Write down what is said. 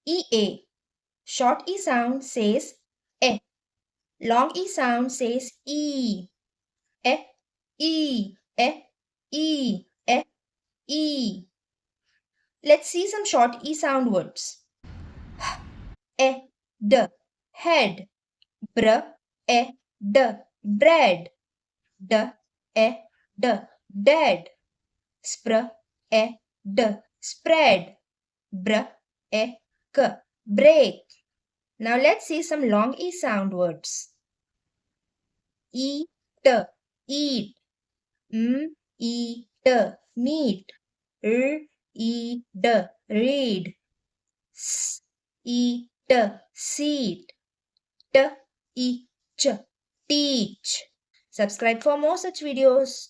E-A. Short E sound says E. Long E sound says E. E, E, E, E, E, E. Let's see some short E sound words. E, D, head. Br, E, D, bread. D, E, D, dead. Spr, E, D, spread. Br, E, K, break. Now let's see some long E sound words. Eat, eat. Eat, meat. Read, read. Eat, seed. Teach, teach. Subscribe for more such videos.